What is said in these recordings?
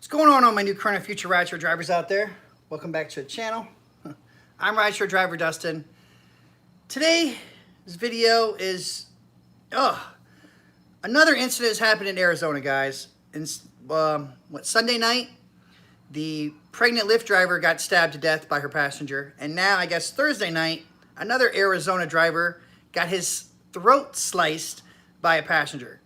What's going on all my new current and future rideshare drivers out there? Welcome back to the channel. I'm rideshare driver Dustin. Today's video is another incident has happened in Arizona, guys. Sunday night, the pregnant Lyft driver got stabbed to death by her passenger, and now I guess Thursday night, another Arizona driver got his throat sliced by a passenger.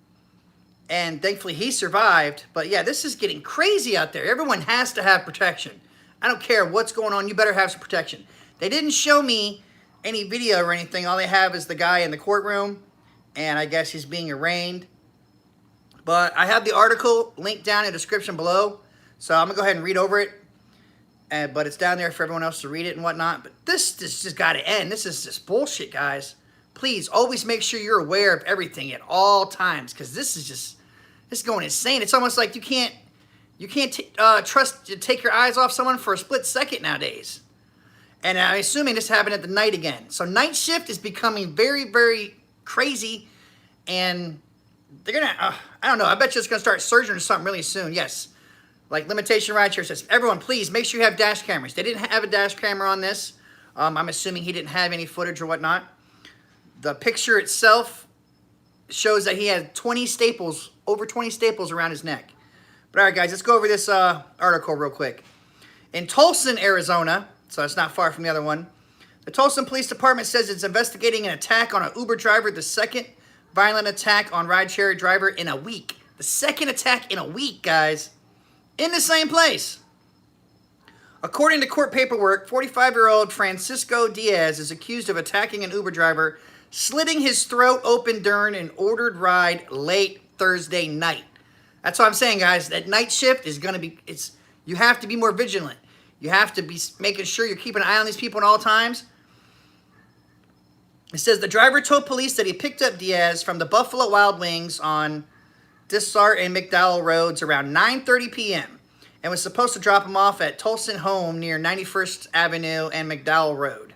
And thankfully he survived. But yeah, this is getting crazy out there. Everyone has to have protection. I don't care what's going on. You better have some protection. They didn't show me any video or anything. All they have is the guy in the courtroom. And I guess he's being arraigned. But I have the article linked down in the description below. So I'm going to go ahead and read over it. But it's down there for everyone else to read it and whatnot. But this just got to end. This is just bullshit, guys. Please always make sure you're aware of everything at all times. Because this is going insane. It's almost like you can't trust to take your eyes off someone for a split second nowadays. And I'm assuming this happened at the night again. So night shift is becoming very, very crazy. And they're going to, I don't know, I bet you it's going to start surging or something really soon. Yes. Like Limitation Rideshare says, everyone, please make sure you have dash cameras. They didn't have a dash camera on this. I'm assuming he didn't have any footage or whatnot. The picture itself shows that he had 20 staples, over 20 staples around his neck. But all right, guys, let's go over this article real quick. In Tucson, Arizona, so it's not far from the other one, the Tucson Police Department says it's investigating an attack on an Uber driver, the second violent attack on rideshare driver in a week. The second attack in a week, guys, in the same place. According to court paperwork, 45-year-old Francisco Diaz is accused of attacking an Uber driver, slitting his throat open during an ordered ride late Thursday night. That's what I'm saying, guys. That night shift is going to be, you have to be more vigilant. You have to be making sure you're keeping an eye on these people at all times. It says the driver told police that he picked up Diaz from the Buffalo Wild Wings on Dissart and McDowell roads around 9:30 p.m. and was supposed to drop him off at Tucson home near 91st Avenue and McDowell Road.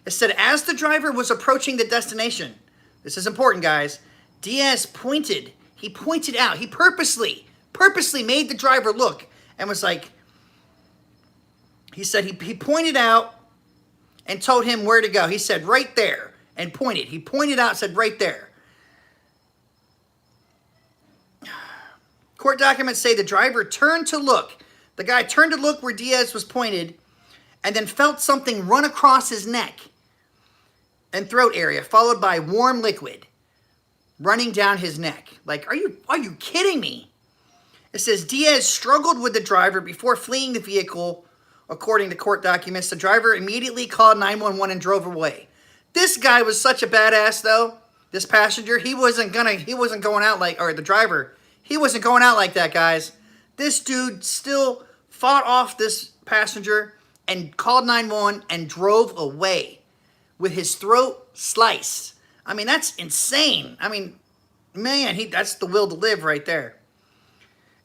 It said as the driver was approaching the destination, this is important, guys, Diaz pointed out, he purposely made the driver look and was like, he said he pointed out and told him where to go. He said right there and pointed. He pointed out and said right there. Court documents say the driver turned to look. The guy turned to look where Diaz was pointed and then felt something run across his neck and throat area, followed by warm liquid running down his neck. Like, are you kidding me? It says Diaz struggled with the driver before fleeing the vehicle. According to court documents, the driver immediately called 911 and drove away. This guy was such a badass, though. This passenger, he wasn't going out like, or the driver, he wasn't going out like that, guys. This dude still fought off this passenger and called 911 and drove away with his throat sliced. I mean, that's insane. I mean, man, that's the will to live right there.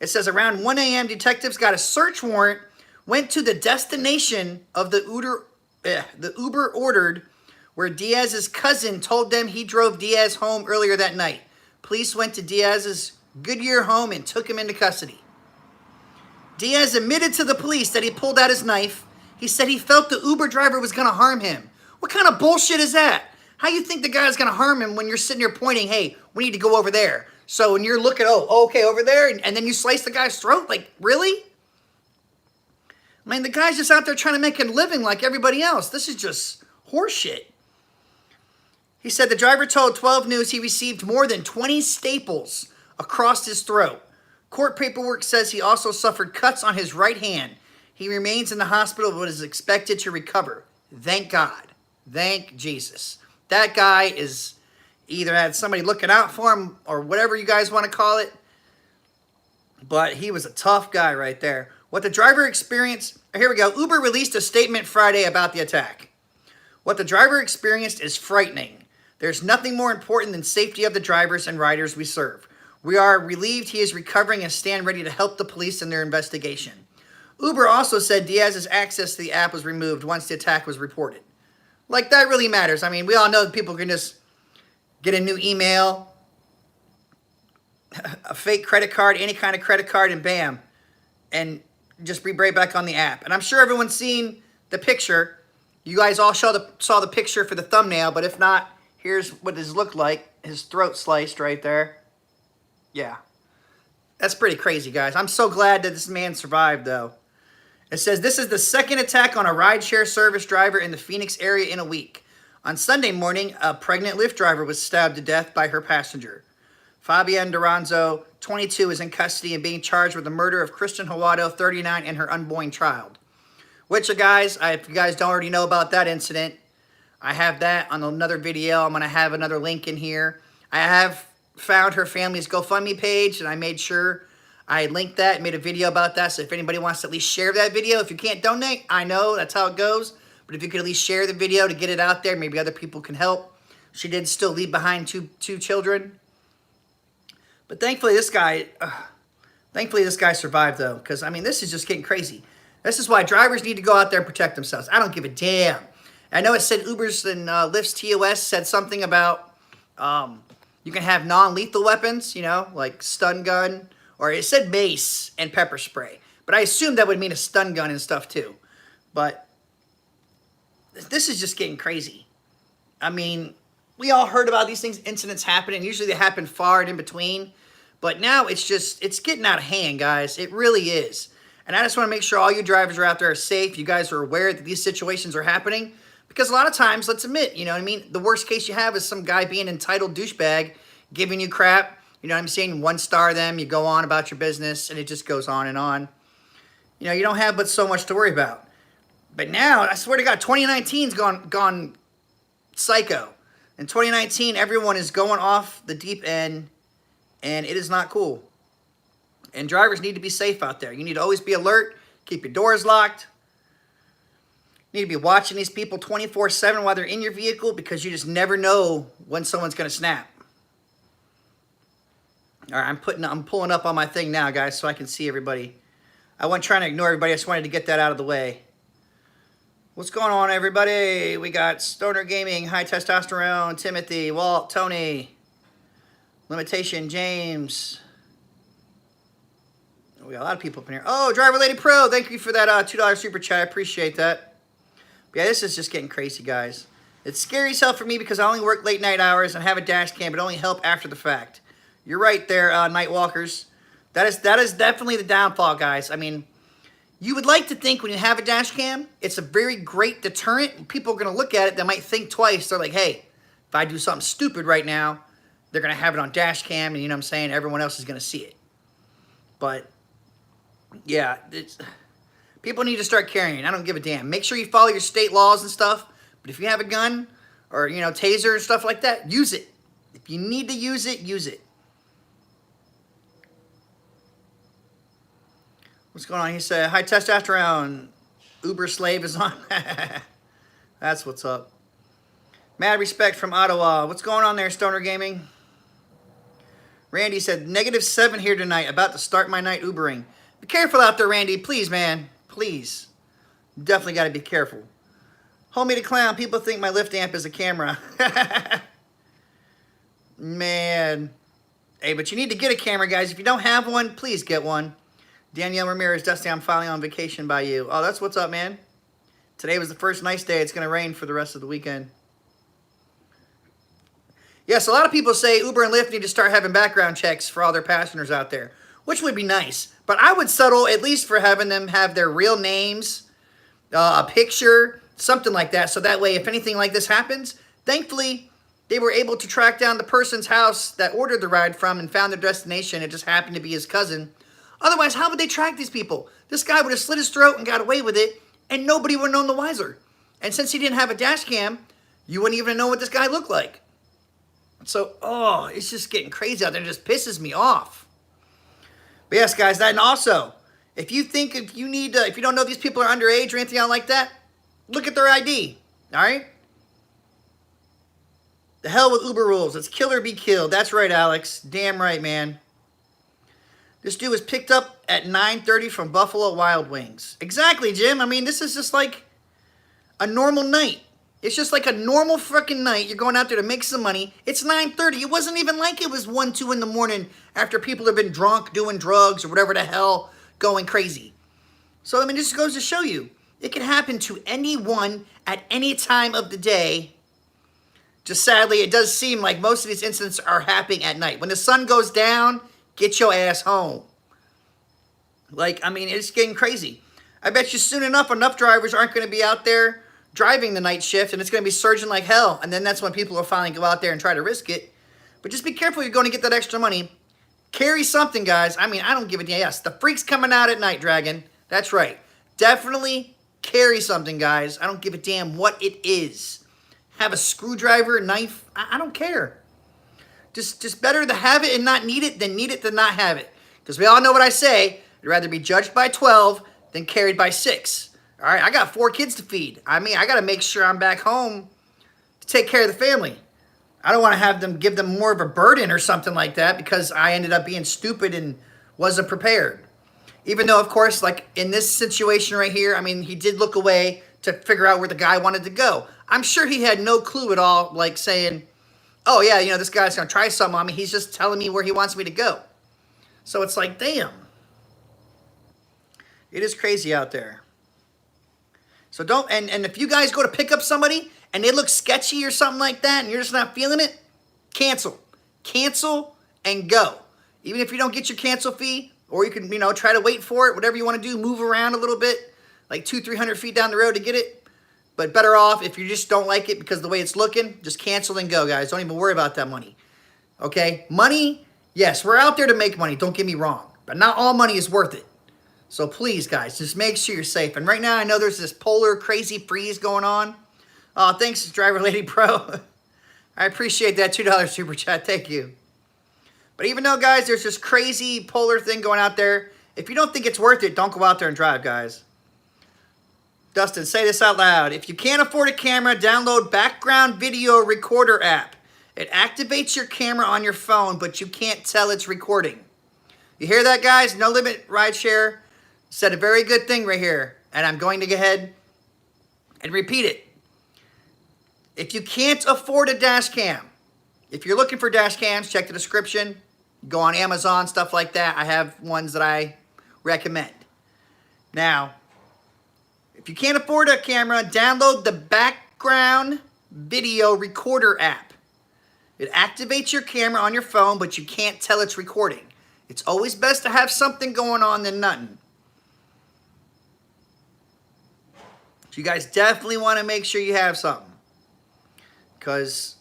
It says around 1 a.m., detectives got a search warrant, went to the destination of the Uber ordered, where Diaz's cousin told them he drove Diaz home earlier that night. Police went to Diaz's Goodyear home and took him into custody. Diaz admitted to the police that he pulled out his knife. He said he felt the Uber driver was going to harm him. What kind of bullshit is that? How you think the guy's going to harm him when you're sitting there pointing, hey, we need to go over there. So when you're looking, okay, over there, and then you slice the guy's throat? Like, really? I mean, the guy's just out there trying to make a living like everybody else. This is just horseshit. He said the driver told 12 News he received more than 20 staples across his throat. Court paperwork says he also suffered cuts on his right hand. He remains in the hospital but is expected to recover. Thank God. Thank Jesus. That guy is either had somebody looking out for him or whatever you guys want to call it. But he was a tough guy right there. What the driver experienced, here we go. Uber released a statement Friday about the attack. What the driver experienced is frightening. There's nothing more important than safety of the drivers and riders we serve. We are relieved he is recovering and stand ready to help the police in their investigation. Uber also said Diaz's access to the app was removed once the attack was reported. Like, that really matters. I mean, we all know that people can just get a new email, a fake credit card, any kind of credit card, and bam, and just be right back on the app. And I'm sure everyone's seen the picture. You guys all saw the picture for the thumbnail, but if not, here's what his looked like. His throat sliced right there. Yeah. That's pretty crazy, guys. I'm so glad that this man survived, though. It says, this is the second attack on a rideshare service driver in the Phoenix area in a week. On Sunday morning, a pregnant Lyft driver was stabbed to death by her passenger. Fabienne Duranzo, 22, is in custody and being charged with the murder of Kristen Hawado, 39, and her unborn child. Which, guys, if you guys don't already know about that incident, I have that on another video. I'm going to have another link in here. I have found her family's GoFundMe page, and I made sure I linked that and made a video about that. So if anybody wants to at least share that video, if you can't donate, I know that's how it goes. But if you could at least share the video to get it out there, maybe other people can help. She did still leave behind two children. But thankfully this guy survived, though. Because, I mean, this is just getting crazy. This is why drivers need to go out there and protect themselves. I don't give a damn. I know it said Uber's and Lyft's TOS said something about you can have non-lethal weapons, you know, like stun gun. Or it said mace and pepper spray. But I assume that would mean a stun gun and stuff too. But this is just getting crazy. I mean, we all heard about these incidents happening. Usually they happen far and in between. But now it's getting out of hand, guys. It really is. And I just want to make sure all you drivers are out there are safe. You guys are aware that these situations are happening. Because a lot of times, let's admit, you know what I mean? The worst case you have is some guy being an entitled douchebag, giving you crap. You know what I'm saying? 1-star them, you go on about your business, and it just goes on and on. You know, you don't have but so much to worry about. But now, I swear to God, 2019's gone psycho. In 2019, everyone is going off the deep end, and it is not cool. And drivers need to be safe out there. You need to always be alert, keep your doors locked. You need to be watching these people 24/7 while they're in your vehicle, because you just never know when someone's going to snap. All right, I'm pulling up on my thing now, guys, so I can see everybody. I wasn't trying to ignore everybody. I just wanted to get that out of the way. What's going on, everybody? We got Stoner Gaming, High Testosterone, Timothy, Walt, Tony, Limitation, James. We got a lot of people up in here. Oh, Driver Lady Pro, thank you for that $2 super chat. I appreciate that. But yeah, this is just getting crazy, guys. It's scary as hell for me because I only work late night hours and have a dash cam, but only help after the fact. You're right there, Night Walkers. That is definitely the downfall, guys. I mean, you would like to think when you have a dash cam, it's a very great deterrent. People are going to look at it. They might think twice. They're like, hey, if I do something stupid right now, they're going to have it on dash cam, and you know what I'm saying? Everyone else is going to see it. But, yeah, people need to start carrying. I don't give a damn. Make sure you follow your state laws and stuff. But if you have a gun or, you know, taser and stuff like that, use it. If you need to use it, use it. What's going on? He said, High Testosterone, Uber slave is on. That's what's up. Mad respect from Ottawa. What's going on there, Stoner Gaming? Randy said, -7 here tonight. About to start my night Ubering. Be careful out there, Randy. Please, man. Please. Definitely got to be careful. Homie the Clown. People think my Lyft amp is a camera. Man. Hey, but you need to get a camera, guys. If you don't have one, please get one. Danielle Ramirez, Dusty, I'm finally on vacation by you. Oh, that's what's up, man. Today was the first nice day. It's going to rain for the rest of the weekend. Yes, a lot of people say Uber and Lyft need to start having background checks for all their passengers out there, which would be nice. But I would settle at least for having them have their real names, a picture, something like that. So that way, if anything like this happens, thankfully, they were able to track down the person's house that ordered the ride from and found their destination. It just happened to be his cousin. Otherwise, how would they track these people? This guy would have slit his throat and got away with it, and nobody would have known the wiser. And since he didn't have a dash cam, you wouldn't even know what this guy looked like. So, oh, it's just getting crazy out there. It just pisses me off. But yes, guys, that, and also, if you don't know these people are underage or anything like that, look at their ID, all right? The hell with Uber rules. It's kill or be killed. That's right, Alex. Damn right, man. This dude was picked up at 9:30 from Buffalo Wild Wings. Exactly, Jim. I mean, this is just like a normal night. It's just like a normal fucking night. You're going out there to make some money. It's 9:30. It wasn't even like it was 1, 2 in the morning after people have been drunk, doing drugs, or whatever the hell, going crazy. So, I mean, this goes to show you, it can happen to anyone at any time of the day. Just sadly, it does seem like most of these incidents are happening at night. When the sun goes down, get your ass home. Like, I mean, it's getting crazy. I bet you soon enough drivers aren't going to be out there driving the night shift, and it's going to be surging like hell. And then that's when people will finally go out there and try to risk it. But just be careful, you're going to get that extra money. Carry something, guys. I mean, I don't give a damn. Yes, the freak's coming out at night, Dragon. That's right. Definitely carry something, guys. I don't give a damn what it is. Have a screwdriver, knife. I don't care. Just better to have it and not need it than need it to not have it. Because we all know what I say. I'd rather be judged by 12 than carried by 6. All right, I got 4 kids to feed. I mean, I got to make sure I'm back home to take care of the family. I don't want to have them give them more of a burden or something like that because I ended up being stupid and wasn't prepared. Even though, of course, like in this situation right here, I mean, he did look away to figure out where the guy wanted to go. I'm sure he had no clue at all, like saying, oh, yeah, you know, this guy's going to try something on me. He's just telling me where he wants me to go. So it's like, damn. It is crazy out there. So don't, and if you guys go to pick up somebody and they look sketchy or something like that and you're just not feeling it, cancel. Cancel and go. Even if you don't get your cancel fee, or you can, you know, try to wait for it, whatever you want to do, move around a little bit, like 200-300 feet down the road to get it. But better off, if you just don't like it because of the way it's looking, just cancel and go, guys. Don't even worry about that money. Okay? Money, yes, we're out there to make money. Don't get me wrong. But not all money is worth it. So please, guys, just make sure you're safe. And right now, I know there's this polar crazy freeze going on. Oh, thanks, Driver Lady Pro. I appreciate that $2 super chat. Thank you. But even though, guys, there's this crazy polar thing going out there, if you don't think it's worth it, don't go out there and drive, guys. Dustin, say this out loud. If you can't afford a camera, download Background Video Recorder app. It activates your camera on your phone, but you can't tell it's recording. You hear that, guys? No Limit Rideshare said a very good thing right here. And I'm going to go ahead and repeat it. If you can't afford a dash cam, if you're looking for dash cams, check the description. Go on Amazon, stuff like that. I have ones that I recommend. Now, if you can't afford a camera, download the Background Video Recorder app. It activates your camera on your phone, but you can't tell it's recording. It's always best to have something going on than nothing. So you guys definitely want to make sure you have something. Because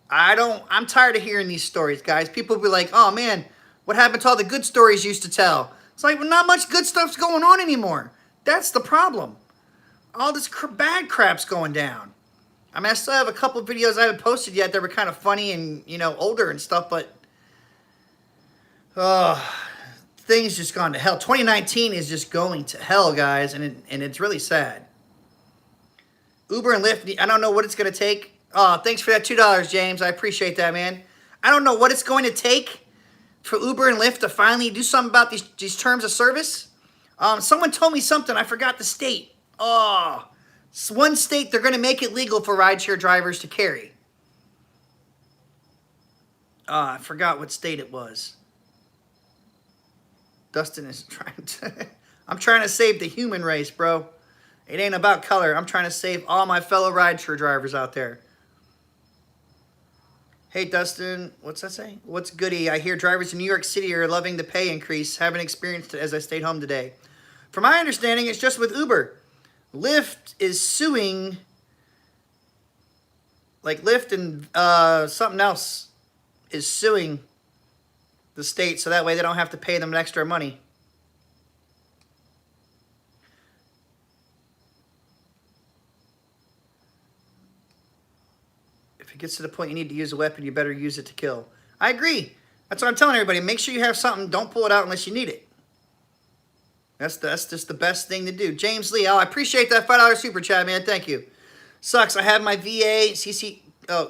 I'm tired of hearing these stories, guys. People be like, oh man, what happened to all the good stories you used to tell? It's like, well, not much good stuff's going on anymore. That's the problem. All this bad crap's going down. I mean, I still have a couple of videos I haven't posted yet that were kind of funny and, you know, older and stuff, but things just gone to hell. 2019 is just going to hell, guys, and it's really sad. Uber and Lyft, I don't know what it's going to take. Oh, thanks for that $2, James. I appreciate that, man. I don't know what it's going to take for Uber and Lyft to finally do something about these terms of service. Someone told me something. I forgot the state. Oh, it's one state they're going to make it legal for rideshare drivers to carry. I forgot what state it was. Dustin is trying to... I'm trying to save the human race, bro. It ain't about color. I'm trying to save all my fellow rideshare drivers out there. Hey, Dustin, what's that say? What's goody? I hear drivers in New York City are loving the pay increase. Haven't experienced it as I stayed home today. From my understanding, it's just with Uber. Lyft is suing, like Lyft and something else is suing the state so that way they don't have to pay them extra money. If it gets to the point you need to use a weapon, you better use it to kill. I agree. That's what I'm telling everybody. Make sure you have something. Don't pull it out unless you need it. That's just the best thing to do. James Lee, oh, I appreciate that $5 super chat, man. Thank you. Sucks. I have my VA,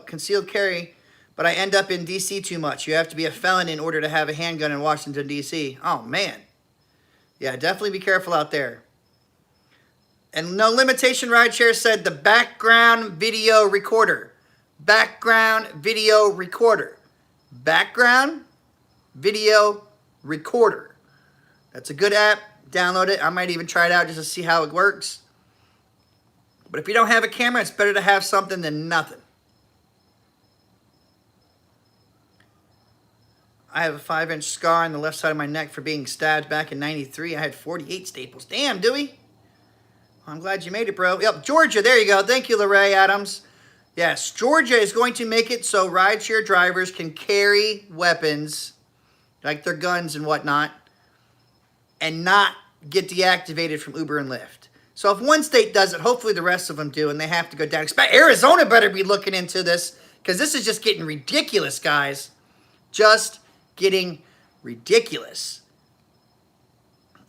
concealed carry, but I end up in D.C. too much. You have to be a felon in order to have a handgun in Washington, D.C. Oh, man. Yeah, definitely be careful out there. And No Limitation Rideshare said the background video recorder. Background video recorder. Background video recorder. That's a good app. download it. I might even try it out just to see how it works. But if you don't have a camera, it's better to have something than nothing. I have a 5-inch scar on the left side of my neck for being stabbed back in '93. I had 48 staples. Damn, Dewey. I'm glad you made it, bro. Yep, Georgia. There you go. Thank you, Lorraine Adams. Yes, Georgia is going to make it so rideshare drivers can carry weapons, like their guns and whatnot, and not get deactivated from Uber and Lyft. So if one state does it, hopefully the rest of them do, and they have to go down. Arizona better be looking into this, because this is just getting ridiculous, guys. Just getting ridiculous.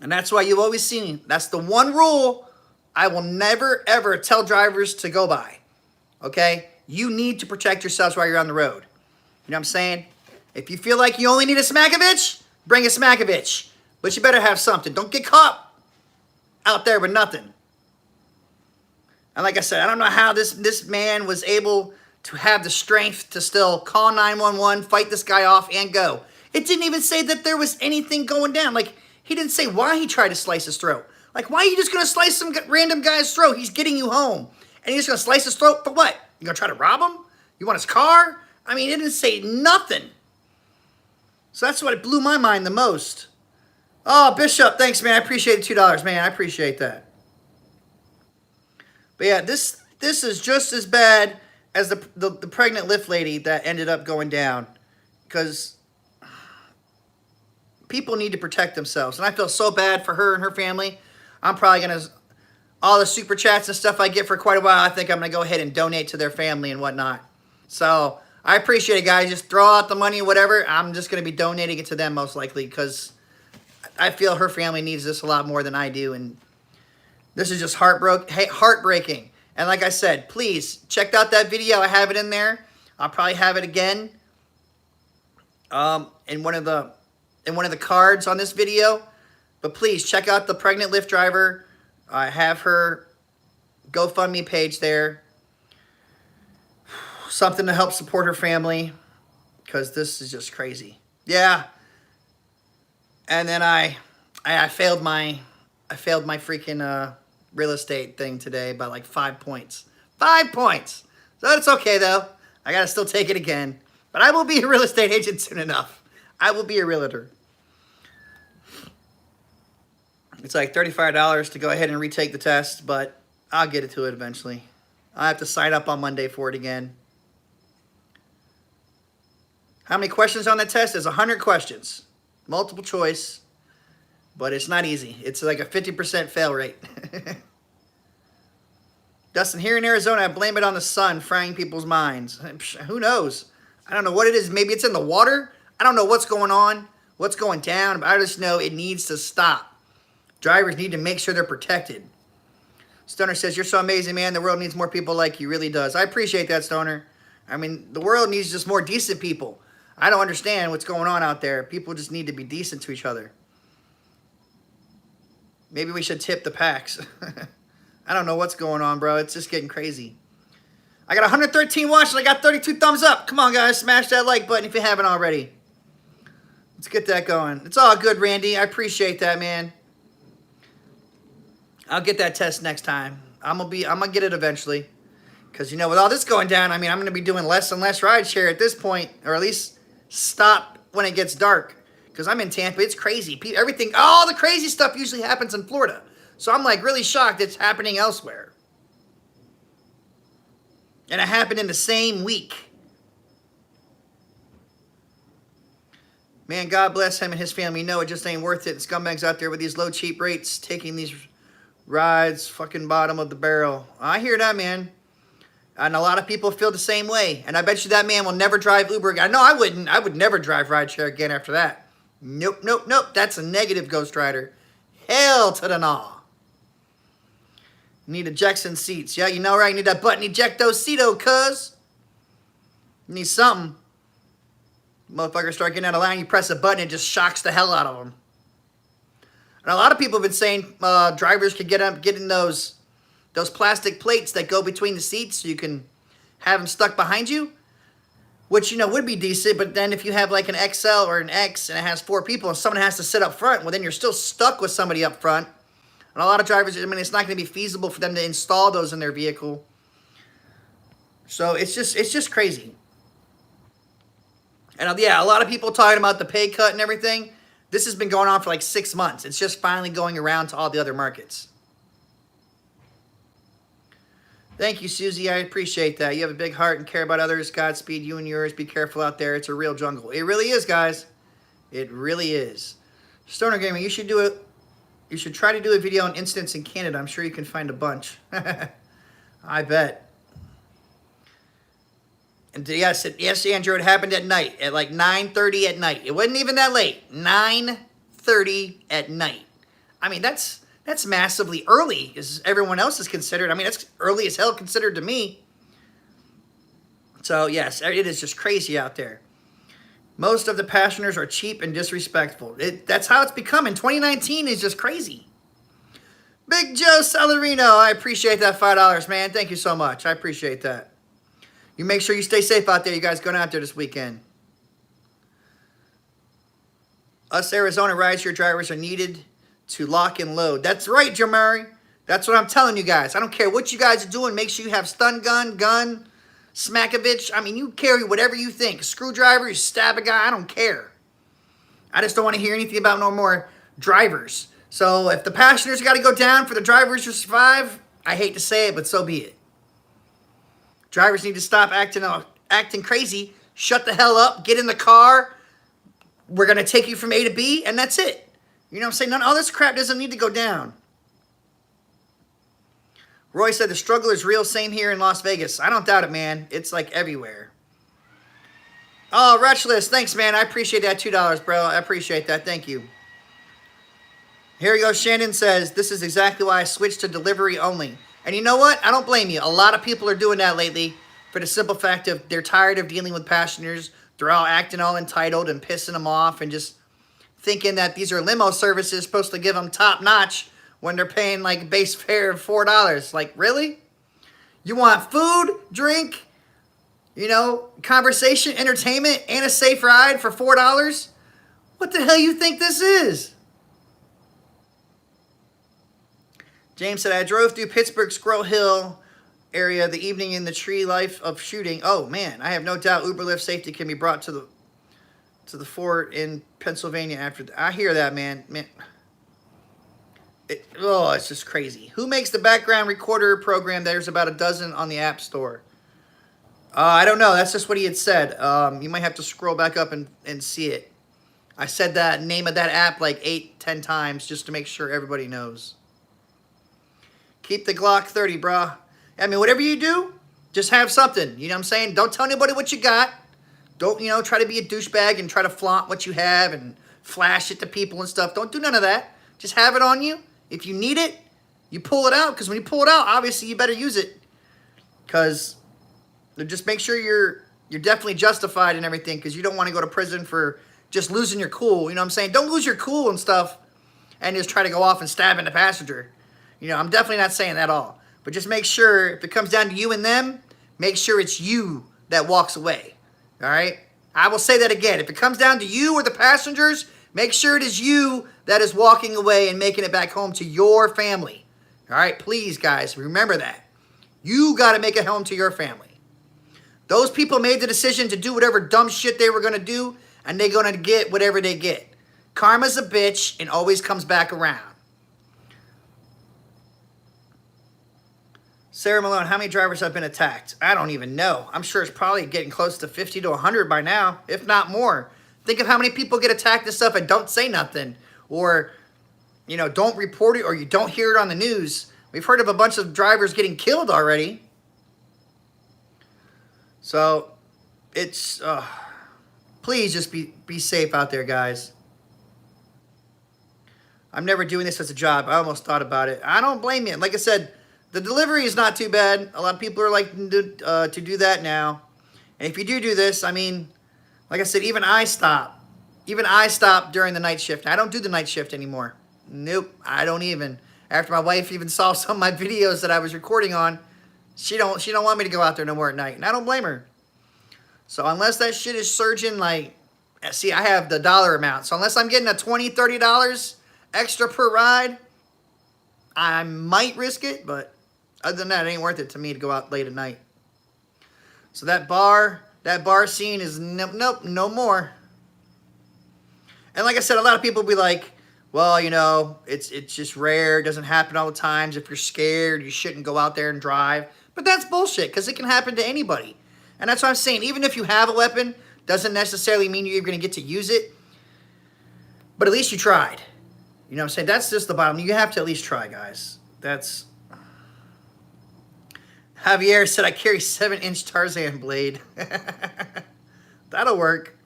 And that's why you've always seen, that's the one rule I will never, ever tell drivers to go by. Okay? You need to protect yourselves while you're on the road. You know what I'm saying? If you feel like you only need a Smakovich, bring a Smakovich. But you better have something. Don't get caught out there with nothing. And like I said, I don't know how this man was able to have the strength to still call 911, fight this guy off, and go. It didn't even say that there was anything going down. Like, he didn't say why he tried to slice his throat. Like, why are you just going to slice some random guy's throat? He's getting you home. And you're just going to slice his throat for what? You going to try to rob him? You want his car? I mean, it didn't say nothing. So that's what blew my mind the most. Oh, Bishop, thanks, man. I appreciate the $2, man. I appreciate that. But yeah, this is just as bad as the pregnant Lyft lady that ended up going down. Because people need to protect themselves. And I feel so bad for her and her family. I'm probably going to... all the super chats and stuff I get for quite a while, I think I'm going to go ahead and donate to their family and whatnot. So, I appreciate it, guys. Just throw out the money or whatever. I'm just going to be donating it to them most likely because I feel her family needs this a lot more than I do. And this is just heartbreaking. And like I said, please, check out that video. I have it in there. I'll probably have it again in one of the cards on this video. But please, check out the pregnant Lyft driver. I have her GoFundMe page there. Something to help support her family. Because this is just crazy. Yeah. And then I failed my freaking real estate thing today by like 5 points. 5 points. So that's okay though. I gotta still take it again. But I will be a real estate agent soon enough. I will be a realtor. It's like $35 to go ahead and retake the test, but I'll get to it eventually. I have to sign up on Monday for it again. How many questions on that test? There's 100 questions. Multiple choice, but it's not easy. It's like a 50% fail rate. Dustin, here in Arizona, I blame it on the sun frying people's minds. Who knows? I don't know what it is. Maybe it's in the water. I don't know what's going on, what's going down, but I just know it needs to stop. Drivers need to make sure they're protected. Stoner says, you're so amazing, man. The world needs more people like you. Really does. I appreciate that, Stoner. I mean, the world needs just more decent people. I don't understand what's going on out there. People just need to be decent to each other. Maybe we should tip the packs. I don't know what's going on, bro. It's just getting crazy. I got 113 watches. I got 32 thumbs up. Come on, guys. Smash that like button if you haven't already. Let's get that going. It's all good, Randy. I appreciate that, man. I'll get that test next time. I'm gonna get it eventually. Because, you know, with all this going down, I mean, I'm going to be doing less and less rideshare at this point. Or at least stop when it gets dark. Because I'm in Tampa. It's crazy. Everything, all the crazy stuff usually happens in Florida. So I'm, like, really shocked it's happening elsewhere. And it happened in the same week. Man, God bless him and his family. No, it just ain't worth it. Scumbags out there with these low, cheap rates taking these rides, fucking bottom of the barrel. I hear that, man. And a lot of people feel the same way. And I bet you that man will never drive Uber again. No, I wouldn't. I would never drive rideshare again after that. Nope, nope, nope. That's a negative Ghost Rider. Hell to the gnaw. Need ejection seats. Yeah, you know right. You need that button. Eject those seato, cuz. You need something. Motherfuckers start getting out of line. You press a button, it just shocks the hell out of them. And a lot of people have been saying drivers could get in those plastic plates that go between the seats so you can have them stuck behind you. which, you know, would be decent. But then if you have like an XL or an X and it has 4 people and someone has to sit up front, well, then you're still stuck with somebody up front. And a lot of drivers, I mean, it's not going to be feasible for them to install those in their vehicle. So it's just crazy. And yeah, a lot of people talking about the pay cut and everything. This has been going on for like 6 months. It's just finally going around to all the other markets. Thank you, Susie. I appreciate that. You have a big heart and care about others. Godspeed you and yours. Be careful out there. It's a real jungle. It really is, guys. It really is. Stoner Gaming, you should do it. You should try to do a video on incidents in Canada. I'm sure you can find a bunch. I bet. And yes, Andrew, it happened at night, at like 9:30 at night. It wasn't even that late. 9:30 at night. I mean, that's massively early, as everyone else is considered. I mean, that's early as hell considered to me. So, yes, it is just crazy out there. Most of the passengers are cheap and disrespectful. That's how it's become. In 2019 is just crazy. Big Joe Salarino, I appreciate that $5, man. Thank you so much. I appreciate that. You make sure you stay safe out there, you guys going out there this weekend. Us Arizona rideshare drivers are needed to lock and load. That's right, Jamari. That's what I'm telling you guys. I don't care what you guys are doing. Make sure you have stun gun, Smackovich. I mean, you carry whatever you think. A screwdriver, you stab a guy. I don't care. I just don't want to hear anything about no more drivers. So if the passengers got to go down for the drivers to survive, I hate to say it, but so be it. Drivers need to stop acting crazy. Shut the hell up. Get in the car. We're going to take you from A to B, and that's it. You know what I'm saying? None of all this crap doesn't need to go down. Roy said the struggle is real. Same here in Las Vegas. I don't doubt it, man. It's like everywhere. Oh, Wretchless. Thanks, man. I appreciate that $2, bro. I appreciate that. Thank you. Here we go. Shannon says, this is exactly why I switched to delivery only. And you know what? I don't blame you. A lot of people are doing that lately for the simple fact of they're tired of dealing with passengers. They're all acting all entitled and pissing them off and just thinking that these are limo services supposed to give them top notch when they're paying like base fare of $4. Like, really? You want food, drink, you know, conversation, entertainment, and a safe ride for $4? What the hell you think this is? James said, I drove through Pittsburgh Squirrel Hill area the evening in the tree life of shooting. Oh, man, I have no doubt Uber Lyft safety can be brought to the fort in Pennsylvania after. I hear that, man. It's just crazy. Who makes the background recorder program? There's about a dozen on the App Store. I don't know. That's just what he had said. You might have to scroll back up and see it. I said that name of that app like 8-10 times just to make sure everybody knows. Keep the Glock 30, brah. I mean, whatever you do, just have something. You know what I'm saying? Don't tell anybody what you got. Don't, you know, try to be a douchebag and try to flaunt what you have and flash it to people and stuff. Don't do none of that. Just have it on you. If you need it, you pull it out. Because when you pull it out, obviously you better use it. Because just make sure you're definitely justified and everything. Because you don't want to go to prison for just losing your cool. You know what I'm saying? Don't lose your cool and stuff and just try to go off and stab in the passenger. You know, I'm definitely not saying that at all. But just make sure, if it comes down to you and them, make sure it's you that walks away. All right? I will say that again. If it comes down to you or the passengers, make sure it is you that is walking away and making it back home to your family. All right? Please, guys, remember that. You got to make it home to your family. Those people made the decision to do whatever dumb shit they were going to do, and they're going to get whatever they get. Karma's a bitch and always comes back around. Sarah Malone, how many drivers have been attacked? I don't even know. I'm sure it's probably getting close to 50 to 100 by now, if not more. Think of how many people get attacked and stuff and don't say nothing. Or, you know, don't report it or you don't hear it on the news. We've heard of a bunch of drivers getting killed already. So, it's... please just be safe out there, guys. I'm never doing this as a job. I almost thought about it. I don't blame you. Like I said... The delivery is not too bad. A lot of people are like to do that now. And if you do this, I mean, like I said, even I stop. Even I stop during the night shift. I don't do the night shift anymore. Nope, I don't even. After my wife even saw some of my videos that I was recording on, she don't want me to go out there no more at night. And I don't blame her. So unless that shit is surging, like, see, I have the dollar amount. So unless I'm getting a $20, $30 extra per ride, I might risk it. But other than that, it ain't worth it to me to go out late at night. So that bar scene is nope, no more. And like I said, a lot of people will be like, well, you know, it's just rare. It doesn't happen all the times. If you're scared, you shouldn't go out there and drive. But that's bullshit, because it can happen to anybody. And that's what I'm saying. Even if you have a weapon, doesn't necessarily mean you're going to get to use it. But at least you tried. You know what I'm saying? That's just the bottom. You have to at least try, guys. That's... Javier said, I carry 7-inch Tarzan blade. That'll work.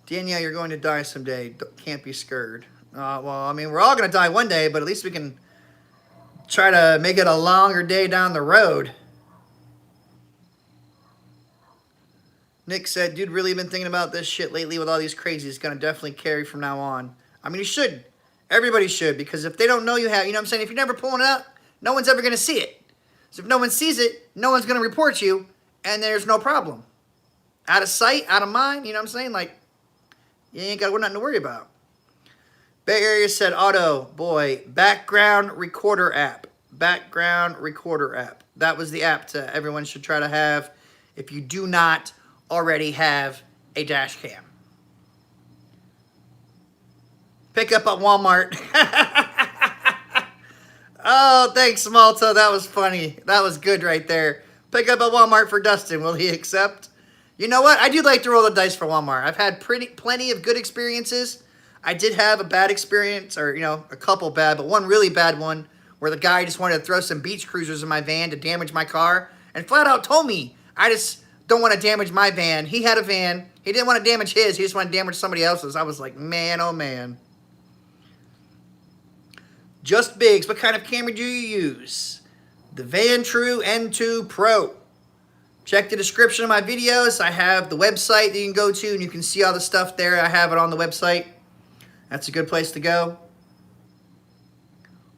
Danielle, you're going to die someday. Can't be scared. Well, I mean, we're all going to die one day, but at least we can try to make it a longer day down the road. Nick said, dude, really been thinking about this shit lately with all these crazies. Going to definitely carry from now on. I mean, you should. Everybody should, because if they don't know you have, you know what I'm saying? If you're never pulling it up, no one's ever going to see it. So if no one sees it, no one's going to report you, and there's no problem. Out of sight, out of mind, you know what I'm saying? Like, you ain't got nothing to worry about. Bay Area said, Auto, boy, background recorder app. Background recorder app. That was the app to everyone should try to have if you do not already have a dash cam. Pick up at Walmart. Oh, thanks, Malta. That was funny. That was good right there. Pick up at Walmart for Dustin. Will he accept? You know what? I do like to roll the dice for Walmart. I've had plenty of good experiences. I did have a bad experience, or, you know, a couple bad, but one really bad one where the guy just wanted to throw some beach cruisers in my van to damage my car and flat out told me, I just don't want to damage my van. He had a van. He didn't want to damage his. He just wanted to damage somebody else's. I was like, man, oh, man. Just Biggs, what kind of camera do you use? The Vantrue N2 Pro. Check the description of my videos. I have the website that you can go to, and you can see all the stuff there. I have it on the website. That's a good place to go.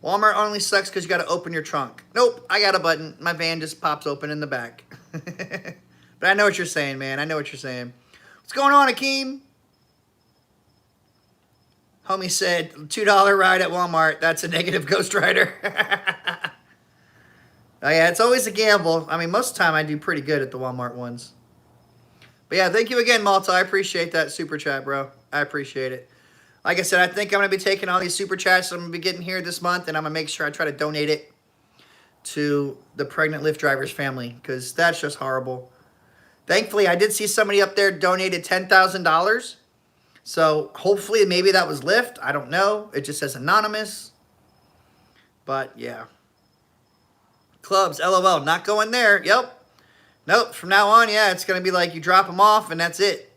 Walmart only sucks because you got to open your trunk. Nope, I got a button. My van just pops open in the back. But I know what you're saying, man. I know what you're saying. What's going on, Akeem? Homie said, $2 ride at Walmart. That's a negative Ghost Rider. Oh, yeah, it's always a gamble. I mean, most of the time I do pretty good at the Walmart ones. But yeah, thank you again, Malta. I appreciate that super chat, bro. I appreciate it. Like I said, I think I'm going to be taking all these super chats I'm going to be getting here this month, and I'm going to make sure I try to donate it to the pregnant Lyft driver's family, because that's just horrible. Thankfully, I did see somebody up there donated $10,000. So hopefully maybe that was Lyft. I don't know. It just says anonymous. But yeah. Clubs, LOL, not going there. Yep. Nope, from now on, yeah, it's going to be like you drop them off and that's it.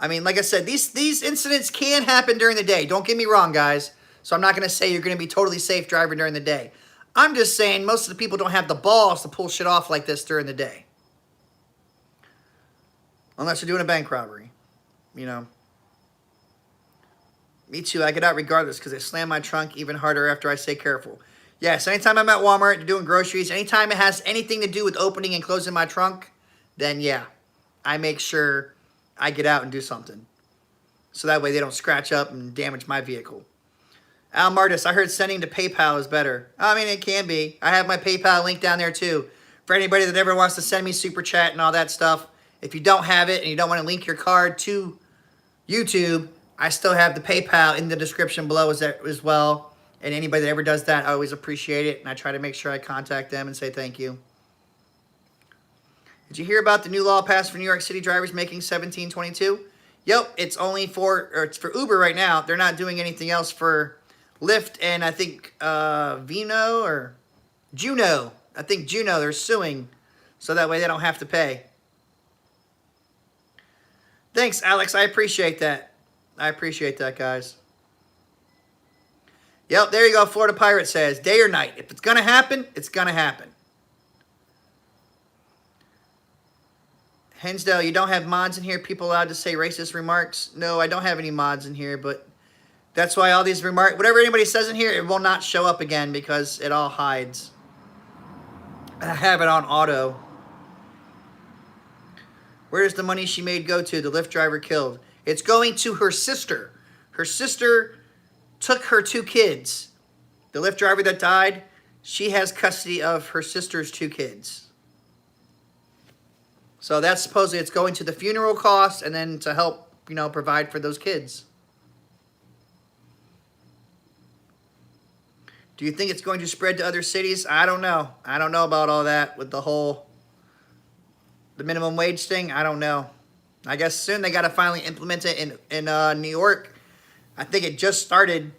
I mean, like I said, these incidents can happen during the day. Don't get me wrong, guys. So I'm not going to say you're going to be totally safe driving during the day. I'm just saying most of the people don't have the balls to pull shit off like this during the day. Unless you're doing a bank robbery, you know. Me too. I get out regardless because I slam my trunk even harder after I say careful. Yes, anytime I'm at Walmart doing groceries, anytime it has anything to do with opening and closing my trunk, then yeah, I make sure I get out and do something. So that way they don't scratch up and damage my vehicle. Al Martis, I heard sending to PayPal is better. I mean, it can be. I have my PayPal link down there too. For anybody that ever wants to send me super chat and all that stuff, if you don't have it and you don't want to link your card to YouTube, I still have the PayPal in the description below as well. And anybody that ever does that, I always appreciate it. And I try to make sure I contact them and say thank you. Did you hear about the new law passed for New York City drivers making $17.22? Yep, it's only it's for Uber right now. They're not doing anything else for Lyft and I think Vino or Juno. I think Juno, they're suing so that way they don't have to pay. Thanks, Alex. I appreciate that. I appreciate that, guys. Yep, there you go. Florida Pirate says, day or night. If it's going to happen, it's going to happen. Hensdale, you don't have mods in here? People allowed to say racist remarks? No, I don't have any mods in here, but that's why all these remarks, whatever anybody says in here, it will not show up again because it all hides. I have it on auto. Where does the money she made go to? The Lyft driver killed. It's going to her sister. Her sister took her 2 kids. The Lyft driver that died, she has custody of her sister's 2 kids. So that's supposedly it's going to the funeral costs and then to help, you know, provide for those kids. Do you think it's going to spread to other cities? I don't know. I don't know about all that with the minimum wage thing. I don't know. I guess soon they got to finally implement it in New York. I think it just started.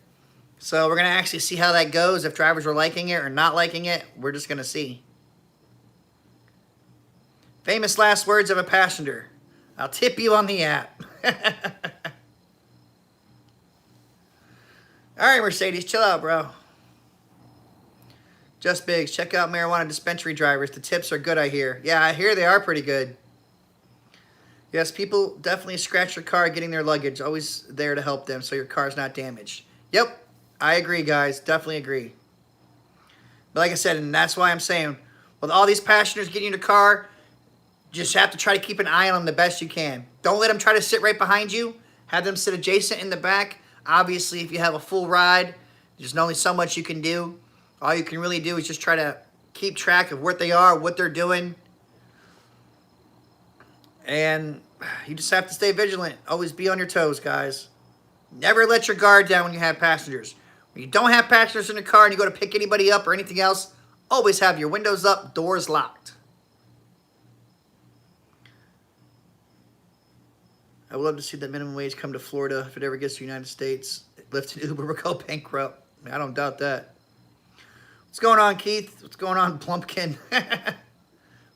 So we're going to actually see how that goes. If drivers are liking it or not liking it, we're just going to see. Famous last words of a passenger. I'll tip you on the app. All right, Mercedes, chill out, bro. Just Biggs, check out marijuana dispensary drivers. The tips are good, I hear. Yeah, I hear they are pretty good. Yes, people definitely scratch your car getting their luggage. Always there to help them so your car's not damaged. Yep, I agree, guys. Definitely agree. But like I said, and that's why I'm saying, with all these passengers getting in your car, just have to try to keep an eye on them the best you can. Don't let them try to sit right behind you. Have them sit adjacent in the back. Obviously, if you have a full ride, there's only so much you can do. All you can really do is just try to keep track of what they are, what they're doing. And you just have to stay vigilant. Always be on your toes, guys. Never let your guard down when you have passengers. When you don't have passengers in the car and you go to pick anybody up or anything else, always have your windows up, doors locked. I would love to see that minimum wage come to Florida if it ever gets to the United States. Lyft and Uber will go bankrupt. I don't doubt that. What's going on, Keith? What's going on, Plumpkin?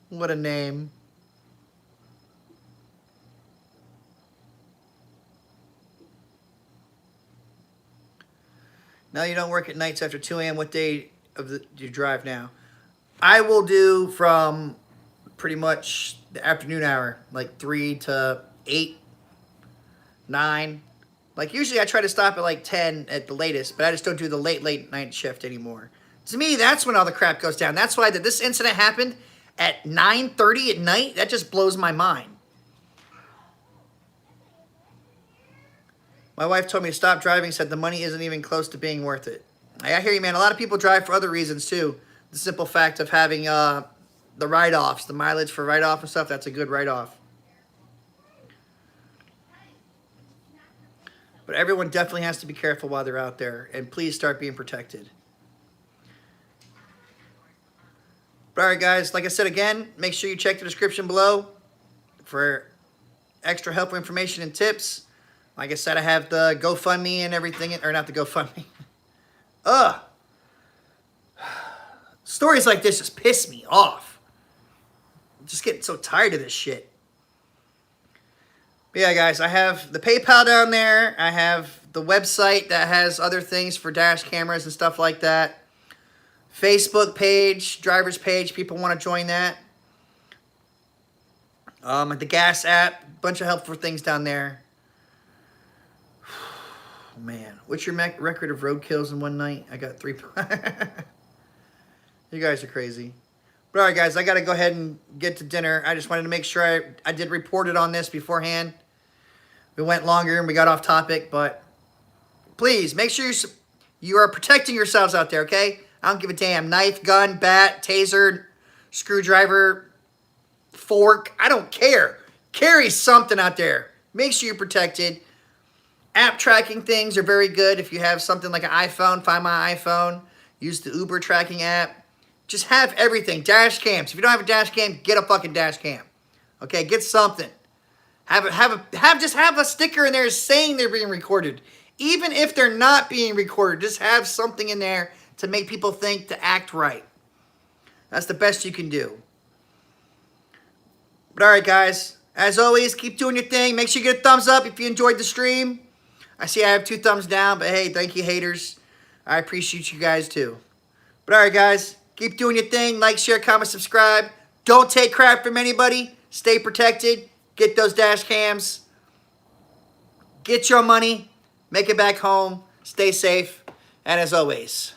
What a name. Now you don't work at nights after 2 a.m. What day do you drive now? I will do from pretty much the afternoon hour, like 3 to 8, 9. Like usually I try to stop at like 10 at the latest, but I just don't do the late night shift anymore. To me, that's when all the crap goes down. That's why this incident happened at 9:30 at night. That just blows my mind. My wife told me to stop driving, said the money isn't even close to being worth it. I hear you, man. A lot of people drive for other reasons, too. The simple fact of having the write-offs, the mileage for write-off and stuff, that's a good write-off. But everyone definitely has to be careful while they're out there. And please start being protected. But all right, guys, like I said again, make sure you check the description below for extra helpful information and tips. Like I said, I have the GoFundMe and everything, or not the GoFundMe. Ugh. Stories like this just piss me off. I'm just getting so tired of this shit. But yeah, guys, I have the PayPal down there. I have the website that has other things for dash cameras and stuff like that. Facebook page, driver's page, people want to join that. The gas app, bunch of helpful things down there. Man, what's your record of road kills in one night? I got 3. You guys are crazy. But all right, guys, I got to go ahead and get to dinner. I just wanted to make sure I did report it on this beforehand. We went longer and we got off topic, but please make sure you are protecting yourselves out there, okay? I don't give a damn. Knife, gun, bat, taser, screwdriver, fork. I don't care. Carry something out there. Make sure you're protected. App tracking things are very good. If you have something like an iPhone, find my iPhone. Use the Uber tracking app. Just have everything. Dash cams. If you don't have a dash cam, get a fucking dash cam. Okay, get something. Just have a sticker in there saying they're being recorded. Even if they're not being recorded, just have something in there to make people think to act right. That's the best you can do. But all right, guys. As always, keep doing your thing. Make sure you get a thumbs up if you enjoyed the stream. I see I have 2 thumbs down, but hey, thank you, haters. I appreciate you guys, too. But all right, guys. Keep doing your thing. Like, share, comment, subscribe. Don't take crap from anybody. Stay protected. Get those dash cams. Get your money. Make it back home. Stay safe. And as always,